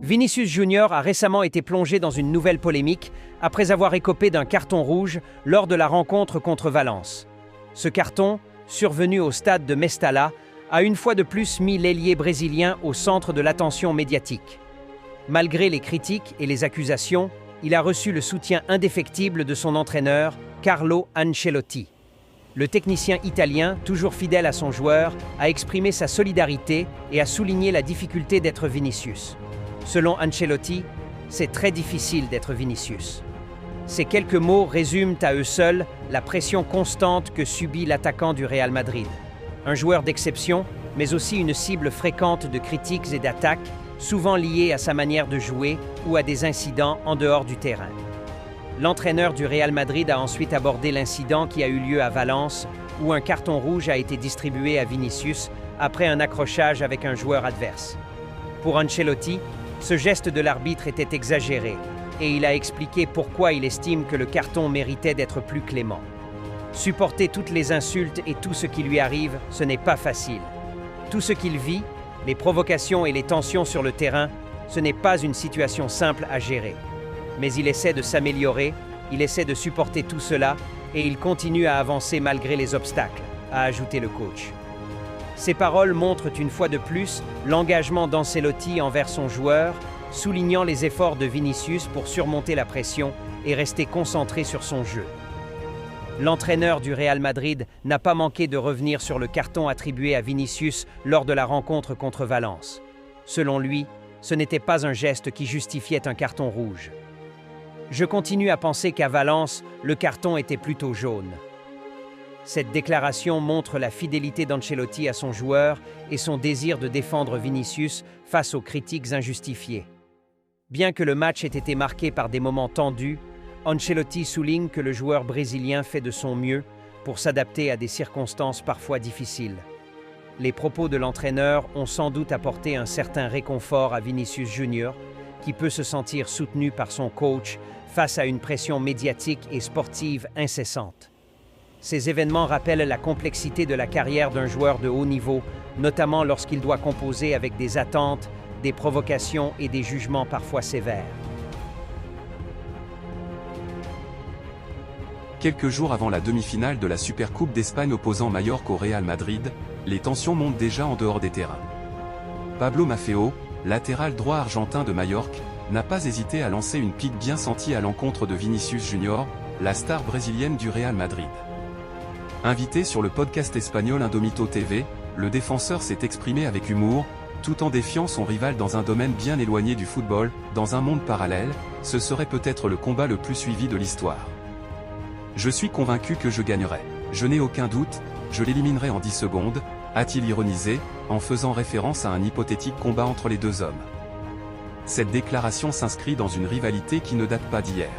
Vinicius Junior a récemment été plongé dans une nouvelle polémique après avoir écopé d'un carton rouge lors de la rencontre contre Valence. Ce carton, survenu au stade de Mestalla, a une fois de plus mis l'ailier brésilien au centre de l'attention médiatique. Malgré les critiques et les accusations, il a reçu le soutien indéfectible de son entraîneur, Carlo Ancelotti. Le technicien italien, toujours fidèle à son joueur, a exprimé sa solidarité et a souligné la difficulté d'être Vinicius. Selon Ancelotti, c'est très difficile d'être Vinicius. Ces quelques mots résument à eux seuls la pression constante que subit l'attaquant du Real Madrid. Un joueur d'exception, mais aussi une cible fréquente de critiques et d'attaques, souvent liées à sa manière de jouer ou à des incidents en dehors du terrain. L'entraîneur du Real Madrid a ensuite abordé l'incident qui a eu lieu à Valence, où un carton rouge a été distribué à Vinicius après un accrochage avec un joueur adverse. Pour Ancelotti, ce geste de l'arbitre était exagéré, et il a expliqué pourquoi il estime que le carton méritait d'être plus clément. Supporter toutes les insultes et tout ce qui lui arrive, ce n'est pas facile. Tout ce qu'il vit, les provocations et les tensions sur le terrain, ce n'est pas une situation simple à gérer. Mais il essaie de s'améliorer, il essaie de supporter tout cela, et il continue à avancer malgré les obstacles, a ajouté le coach. Ces paroles montrent une fois de plus l'engagement d'Ancelotti envers son joueur, soulignant les efforts de Vinicius pour surmonter la pression et rester concentré sur son jeu. L'entraîneur du Real Madrid n'a pas manqué de revenir sur le carton attribué à Vinicius lors de la rencontre contre Valence. Selon lui, ce n'était pas un geste qui justifiait un carton rouge. Je continue à penser qu'à Valence, le carton était plutôt jaune. Cette déclaration montre la fidélité d'Ancelotti à son joueur et son désir de défendre Vinicius face aux critiques injustifiées. Bien que le match ait été marqué par des moments tendus, Ancelotti souligne que le joueur brésilien fait de son mieux pour s'adapter à des circonstances parfois difficiles. Les propos de l'entraîneur ont sans doute apporté un certain réconfort à Vinicius Junior, qui peut se sentir soutenu par son coach face à une pression médiatique et sportive incessante. Ces événements rappellent la complexité de la carrière d'un joueur de haut niveau, notamment lorsqu'il doit composer avec des attentes, des provocations et des jugements parfois sévères. Quelques jours avant la demi-finale de la Supercoupe d'Espagne opposant Majorque au Real Madrid, les tensions montent déjà en dehors des terrains. Pablo Maffeo, latéral droit argentin de Majorque, n'a pas hésité à lancer une pique bien sentie à l'encontre de Vinicius Junior, la star brésilienne du Real Madrid. Invité sur le podcast espagnol Indomito TV, le défenseur s'est exprimé avec humour, tout en défiant son rival dans un domaine bien éloigné du football, dans un monde parallèle, ce serait peut-être le combat le plus suivi de l'histoire. Je suis convaincu que je gagnerai. Je n'ai aucun doute, je l'éliminerai en 10 secondes, a-t-il ironisé, en faisant référence à un hypothétique combat entre les deux hommes. Cette déclaration s'inscrit dans une rivalité qui ne date pas d'hier.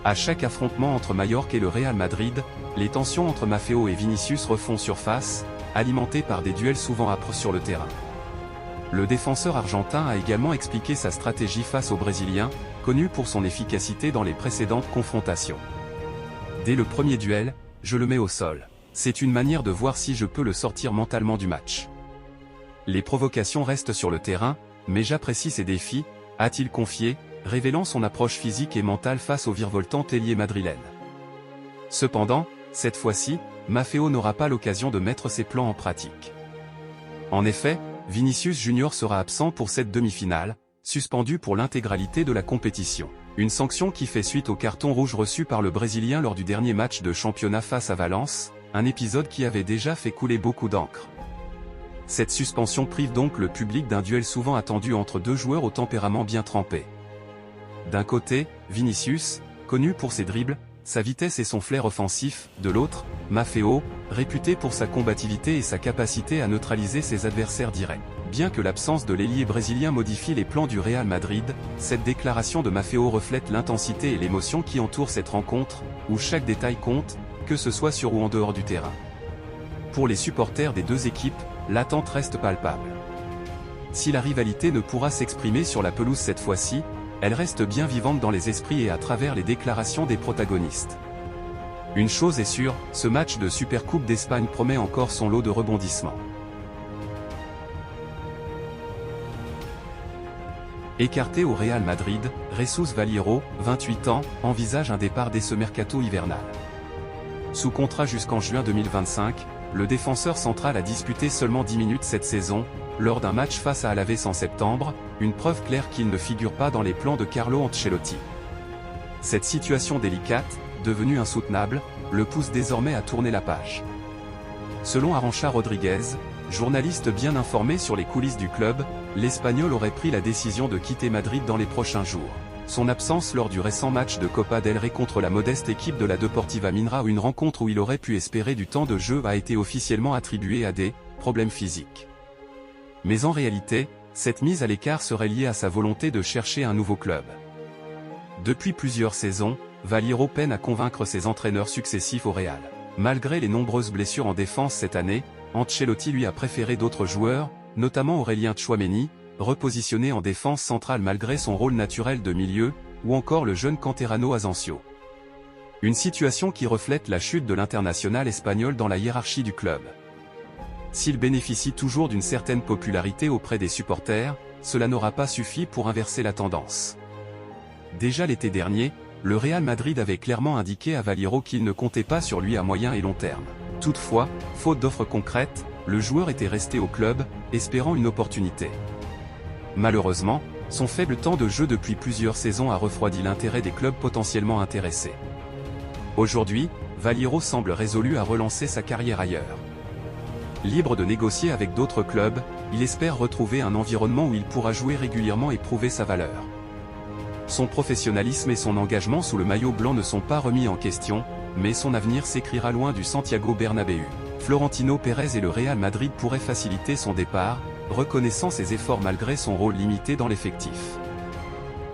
À chaque affrontement entre Majorque et le Real Madrid, les tensions entre Maffeo et Vinicius refont surface, alimentées par des duels souvent âpres sur le terrain. Le défenseur argentin a également expliqué sa stratégie face au Brésilien, connu pour son efficacité dans les précédentes confrontations. Dès le premier duel, je le mets au sol. C'est une manière de voir si je peux le sortir mentalement du match. Les provocations restent sur le terrain, mais j'apprécie ces défis, a-t-il confié, révélant son approche physique et mentale face au virevoltant ailier madrilène. Cependant, cette fois-ci, Maffeo n'aura pas l'occasion de mettre ses plans en pratique. En effet, Vinicius Junior sera absent pour cette demi-finale, suspendu pour l'intégralité de la compétition. Une sanction qui fait suite au carton rouge reçu par le Brésilien lors du dernier match de championnat face à Valence, un épisode qui avait déjà fait couler beaucoup d'encre. Cette suspension prive donc le public d'un duel souvent attendu entre deux joueurs au tempérament bien trempé. D'un côté, Vinicius, connu pour ses dribbles, sa vitesse et son flair offensif, de l'autre, Maffeo, réputé pour sa combativité et sa capacité à neutraliser ses adversaires directs. Bien que l'absence de l'ailier brésilien modifie les plans du Real Madrid, cette déclaration de Maffeo reflète l'intensité et l'émotion qui entourent cette rencontre, où chaque détail compte, que ce soit sur ou en dehors du terrain. Pour les supporters des deux équipes, l'attente reste palpable. Si la rivalité ne pourra s'exprimer sur la pelouse cette fois-ci, elle reste bien vivante dans les esprits et à travers les déclarations des protagonistes. Une chose est sûre, ce match de Supercoupe d'Espagne promet encore son lot de rebondissements. Écarté au Real Madrid, Jesus Vallejo, 28 ans, envisage un départ dès ce mercato hivernal. Sous contrat jusqu'en juin 2025, le défenseur central a disputé seulement 10 minutes cette saison, lors d'un match face à Alaves en septembre, une preuve claire qu'il ne figure pas dans les plans de Carlo Ancelotti. Cette situation délicate, devenue insoutenable, le pousse désormais à tourner la page. Selon Arantxa Rodriguez, journaliste bien informé sur les coulisses du club, l'Espagnol aurait pris la décision de quitter Madrid dans les prochains jours. Son absence lors du récent match de Copa del Rey contre la modeste équipe de la Deportiva Minera, une rencontre où il aurait pu espérer du temps de jeu, a été officiellement attribuée à des problèmes physiques. Mais en réalité, cette mise à l'écart serait liée à sa volonté de chercher un nouveau club. Depuis plusieurs saisons, Vallejo peine à convaincre ses entraîneurs successifs au Real. Malgré les nombreuses blessures en défense cette année, Ancelotti lui a préféré d'autres joueurs, notamment Aurélien Tchouaméni, repositionné en défense centrale malgré son rôle naturel de milieu, ou encore le jeune Canterano Asensio. Une situation qui reflète la chute de l'international espagnol dans la hiérarchie du club. S'il bénéficie toujours d'une certaine popularité auprès des supporters, cela n'aura pas suffi pour inverser la tendance. Déjà l'été dernier, le Real Madrid avait clairement indiqué à Vallejo qu'il ne comptait pas sur lui à moyen et long terme. Toutefois, faute d'offres concrètes, le joueur était resté au club, espérant une opportunité. Malheureusement, son faible temps de jeu depuis plusieurs saisons a refroidi l'intérêt des clubs potentiellement intéressés. Aujourd'hui, Vallejo semble résolu à relancer sa carrière ailleurs. Libre de négocier avec d'autres clubs, il espère retrouver un environnement où il pourra jouer régulièrement et prouver sa valeur. Son professionnalisme et son engagement sous le maillot blanc ne sont pas remis en question, mais son avenir s'écrira loin du Santiago Bernabéu. Florentino Pérez et le Real Madrid pourraient faciliter son départ, reconnaissant ses efforts malgré son rôle limité dans l'effectif.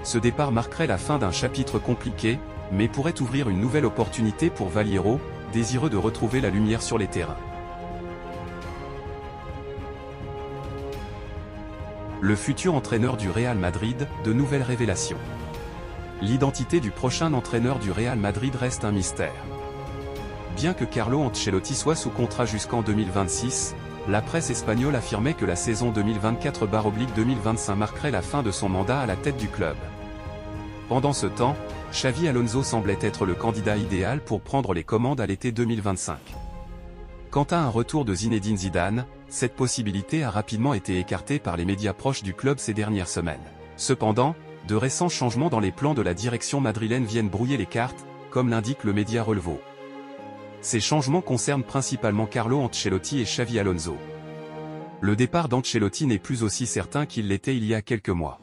Ce départ marquerait la fin d'un chapitre compliqué, mais pourrait ouvrir une nouvelle opportunité pour Vallejo, désireux de retrouver la lumière sur les terrains. Le futur entraîneur du Real Madrid, de nouvelles révélations. L'identité du prochain entraîneur du Real Madrid reste un mystère. Bien que Carlo Ancelotti soit sous contrat jusqu'en 2026, la presse espagnole affirmait que la saison 2024/2025 marquerait la fin de son mandat à la tête du club. Pendant ce temps, Xavi Alonso semblait être le candidat idéal pour prendre les commandes à l'été 2025. Quant à un retour de Zinedine Zidane, cette possibilité a rapidement été écartée par les médias proches du club ces dernières semaines. Cependant, de récents changements dans les plans de la direction madrilène viennent brouiller les cartes, comme l'indique le média Relevo. Ces changements concernent principalement Carlo Ancelotti et Xavi Alonso. Le départ d'Ancelotti n'est plus aussi certain qu'il l'était il y a quelques mois.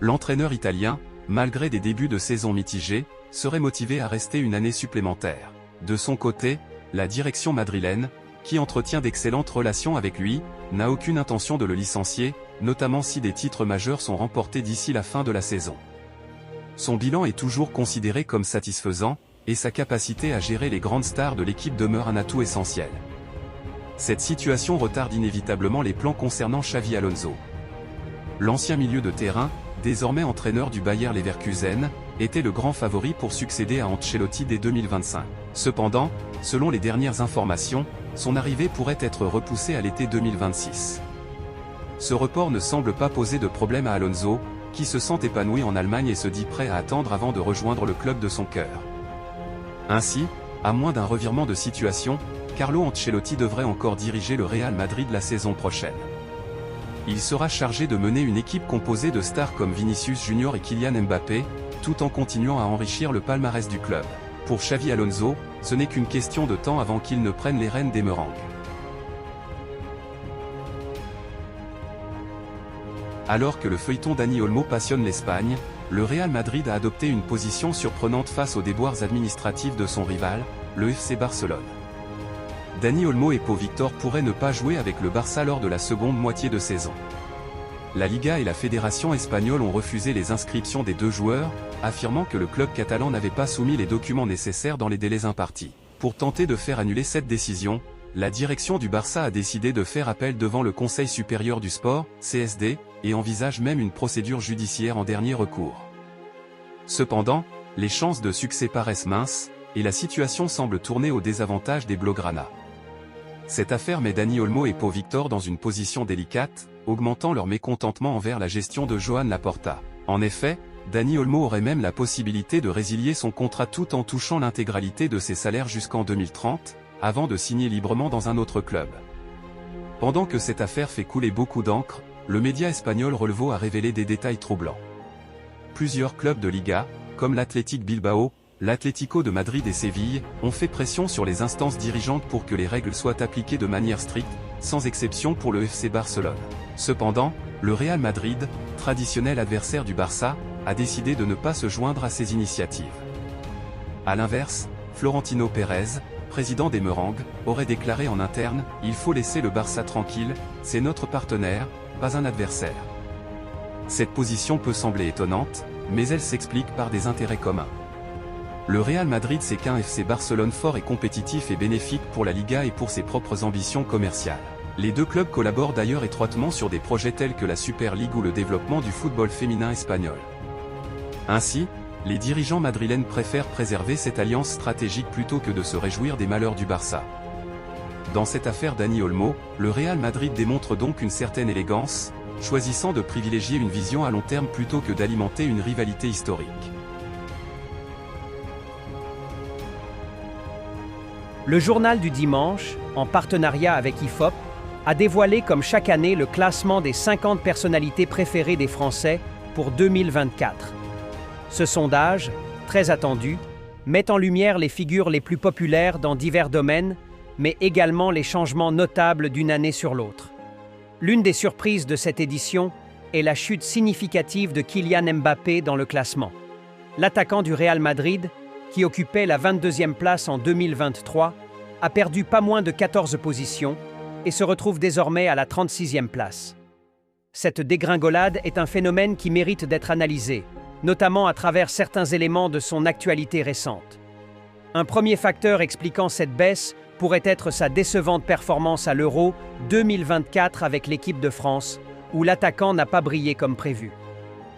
L'entraîneur italien, malgré des débuts de saison mitigés, serait motivé à rester une année supplémentaire. De son côté, la direction madrilène, qui entretient d'excellentes relations avec lui, n'a aucune intention de le licencier, notamment si des titres majeurs sont remportés d'ici la fin de la saison. Son bilan est toujours considéré comme satisfaisant, et sa capacité à gérer les grandes stars de l'équipe demeure un atout essentiel. Cette situation retarde inévitablement les plans concernant Xavi Alonso. L'ancien milieu de terrain, désormais entraîneur du Bayer Leverkusen, était le grand favori pour succéder à Ancelotti dès 2025. Cependant, selon les dernières informations, son arrivée pourrait être repoussée à l'été 2026. Ce report ne semble pas poser de problème à Alonso, qui se sent épanoui en Allemagne et se dit prêt à attendre avant de rejoindre le club de son cœur. Ainsi, à moins d'un revirement de situation, Carlo Ancelotti devrait encore diriger le Real Madrid la saison prochaine. Il sera chargé de mener une équipe composée de stars comme Vinicius Junior et Kylian Mbappé, tout en continuant à enrichir le palmarès du club. Pour Xavi Alonso, ce n'est qu'une question de temps avant qu'il ne prenne les rênes des Merengues. Alors que le feuilleton Dani Olmo passionne l'Espagne, le Real Madrid a adopté une position surprenante face aux déboires administratifs de son rival, le FC Barcelone. Dani Olmo et Pau Victor pourraient ne pas jouer avec le Barça lors de la seconde moitié de saison. La Liga et la Fédération espagnole ont refusé les inscriptions des deux joueurs, affirmant que le club catalan n'avait pas soumis les documents nécessaires dans les délais impartis. Pour tenter de faire annuler cette décision, la direction du Barça a décidé de faire appel devant le Conseil supérieur du sport, CSD, et envisage même une procédure judiciaire en dernier recours. Cependant, les chances de succès paraissent minces, et la situation semble tourner au désavantage des Blaugrana. Cette affaire met Dani Olmo et Pau Victor dans une position délicate, augmentant leur mécontentement envers la gestion de Joan Laporta. En effet, Dani Olmo aurait même la possibilité de résilier son contrat tout en touchant l'intégralité de ses salaires jusqu'en 2030, avant de signer librement dans un autre club. Pendant que cette affaire fait couler beaucoup d'encre, le média espagnol Relevo a révélé des détails troublants. Plusieurs clubs de Liga, comme l'Athletic Bilbao, l'Atlético de Madrid et Séville, ont fait pression sur les instances dirigeantes pour que les règles soient appliquées de manière stricte, sans exception pour le FC Barcelone. Cependant, le Real Madrid, traditionnel adversaire du Barça, a décidé de ne pas se joindre à ces initiatives. A l'inverse, Florentino Pérez, président des Merengues, aurait déclaré en interne « Il faut laisser le Barça tranquille, c'est notre partenaire, pas un adversaire ». Cette position peut sembler étonnante, mais elle s'explique par des intérêts communs. Le Real Madrid sait qu'un FC Barcelone fort et compétitif est bénéfique pour la Liga et pour ses propres ambitions commerciales. Les deux clubs collaborent d'ailleurs étroitement sur des projets tels que la Super League ou le développement du football féminin espagnol. Ainsi, les dirigeants madrilènes préfèrent préserver cette alliance stratégique plutôt que de se réjouir des malheurs du Barça. Dans cette affaire Dani Olmo, le Real Madrid démontre donc une certaine élégance, choisissant de privilégier une vision à long terme plutôt que d'alimenter une rivalité historique. Le journal du dimanche, en partenariat avec IFOP, a dévoilé comme chaque année le classement des 50 personnalités préférées des Français pour 2024. Ce sondage, très attendu, met en lumière les figures les plus populaires dans divers domaines, mais également les changements notables d'une année sur l'autre. L'une des surprises de cette édition est la chute significative de Kylian Mbappé dans le classement. L'attaquant du Real Madrid, qui occupait la 22e place en 2023, a perdu pas moins de 14 positions et se retrouve désormais à la 36e place. Cette dégringolade est un phénomène qui mérite d'être analysé, notamment à travers certains éléments de son actualité récente. Un premier facteur expliquant cette baisse pourrait être sa décevante performance à l'Euro 2024 avec l'équipe de France, où l'attaquant n'a pas brillé comme prévu.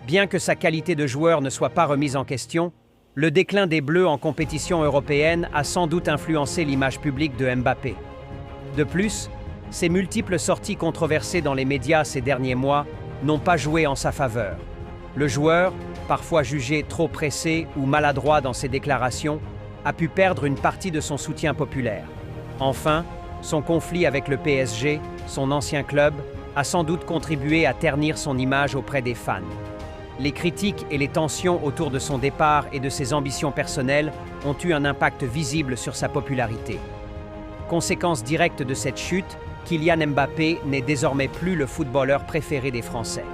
Bien que sa qualité de joueur ne soit pas remise en question, le déclin des Bleus en compétition européenne a sans doute influencé l'image publique de Mbappé. De plus, ses multiples sorties controversées dans les médias ces derniers mois n'ont pas joué en sa faveur. Le joueur, parfois jugé trop pressé ou maladroit dans ses déclarations, a pu perdre une partie de son soutien populaire. Enfin, son conflit avec le PSG, son ancien club, a sans doute contribué à ternir son image auprès des fans. Les critiques et les tensions autour de son départ et de ses ambitions personnelles ont eu un impact visible sur sa popularité. Conséquence directe de cette chute, Kylian Mbappé n'est désormais plus le footballeur préféré des Français.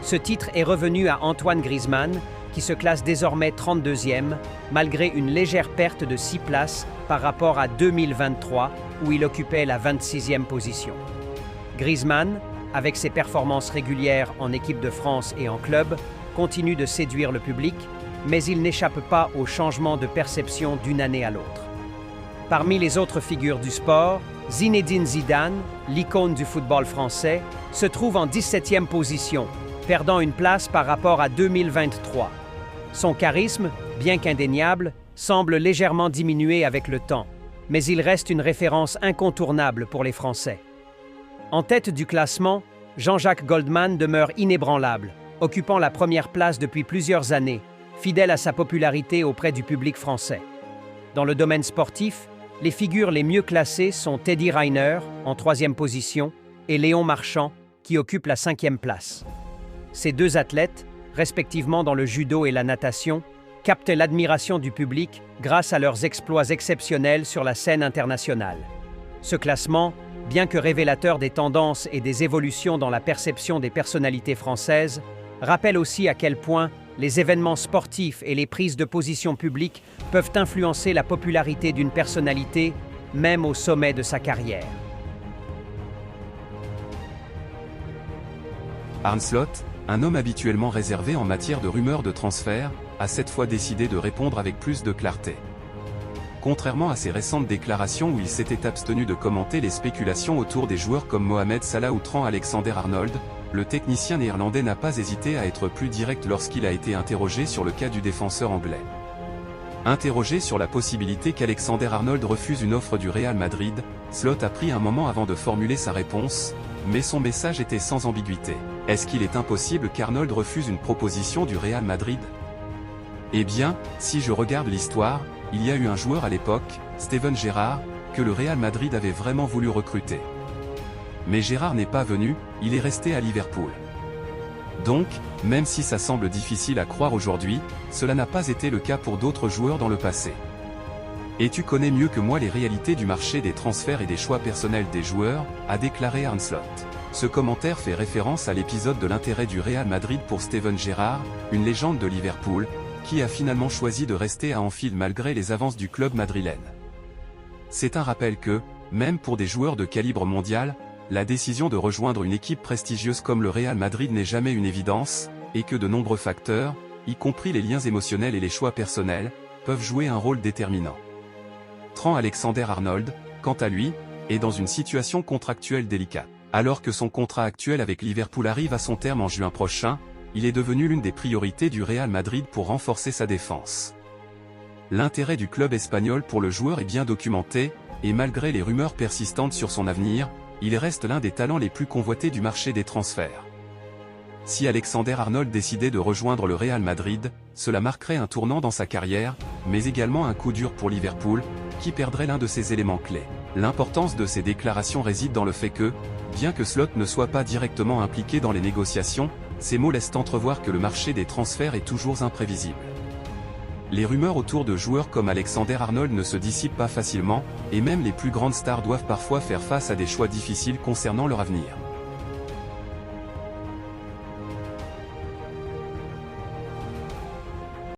Ce titre est revenu à Antoine Griezmann, qui se classe désormais 32e, malgré une légère perte de 6 places par rapport à 2023, où il occupait la 26e position. Griezmann, avec ses performances régulières en équipe de France et en club, continue de séduire le public, mais il n'échappe pas au changement de perception d'une année à l'autre. Parmi les autres figures du sport, Zinedine Zidane, l'icône du football français, se trouve en 17e position, perdant une place par rapport à 2023. Son charisme, bien qu'indéniable, semble légèrement diminuer avec le temps, mais il reste une référence incontournable pour les Français. En tête du classement, Jean-Jacques Goldman demeure inébranlable, occupant la première place depuis plusieurs années, fidèle à sa popularité auprès du public français. Dans le domaine sportif, les figures les mieux classées sont Teddy Riner, en 3e position, et Léon Marchand, qui occupe la 5e place. Ces deux athlètes, respectivement dans le judo et la natation, captent l'admiration du public grâce à leurs exploits exceptionnels sur la scène internationale. Ce classement, bien que révélateur des tendances et des évolutions dans la perception des personnalités françaises, rappelle aussi à quel point les événements sportifs et les prises de position publiques peuvent influencer la popularité d'une personnalité, même au sommet de sa carrière. Arne Slot, un homme habituellement réservé en matière de rumeurs de transfert, a cette fois décidé de répondre avec plus de clarté. Contrairement à ses récentes déclarations où il s'était abstenu de commenter les spéculations autour des joueurs comme Mohamed Salah ou Trent Alexander-Arnold, le technicien néerlandais n'a pas hésité à être plus direct lorsqu'il a été interrogé sur le cas du défenseur anglais. Interrogé sur la possibilité qu'Alexander-Arnold refuse une offre du Real Madrid, Slot a pris un moment avant de formuler sa réponse. Mais son message était sans ambiguïté. Est-ce qu'il est impossible qu'Arnold refuse une proposition du Real Madrid? Eh bien, si je regarde l'histoire, il y a eu un joueur à l'époque, Steven Gerrard, que le Real Madrid avait vraiment voulu recruter. Mais Gerrard n'est pas venu, il est resté à Liverpool. Donc, même si ça semble difficile à croire aujourd'hui, cela n'a pas été le cas pour d'autres joueurs dans le passé. Et tu connais mieux que moi les réalités du marché des transferts et des choix personnels des joueurs, a déclaré Arne Slot. Ce commentaire fait référence à l'épisode de l'intérêt du Real Madrid pour Steven Gerrard, une légende de Liverpool, qui a finalement choisi de rester à Anfield malgré les avances du club madrilène. C'est un rappel que, même pour des joueurs de calibre mondial, la décision de rejoindre une équipe prestigieuse comme le Real Madrid n'est jamais une évidence, et que de nombreux facteurs, y compris les liens émotionnels et les choix personnels, peuvent jouer un rôle déterminant. Trent Alexander-Arnold, quant à lui, est dans une situation contractuelle délicate. Alors que son contrat actuel avec Liverpool arrive à son terme en juin prochain, il est devenu l'une des priorités du Real Madrid pour renforcer sa défense. L'intérêt du club espagnol pour le joueur est bien documenté, et malgré les rumeurs persistantes sur son avenir, il reste l'un des talents les plus convoités du marché des transferts. Si Alexander-Arnold décidait de rejoindre le Real Madrid, cela marquerait un tournant dans sa carrière, mais également un coup dur pour Liverpool, qui perdrait l'un de ses éléments clés. L'importance de ces déclarations réside dans le fait que, bien que Slot ne soit pas directement impliqué dans les négociations, ces mots laissent entrevoir que le marché des transferts est toujours imprévisible. Les rumeurs autour de joueurs comme Alexander-Arnold ne se dissipent pas facilement, et même les plus grandes stars doivent parfois faire face à des choix difficiles concernant leur avenir.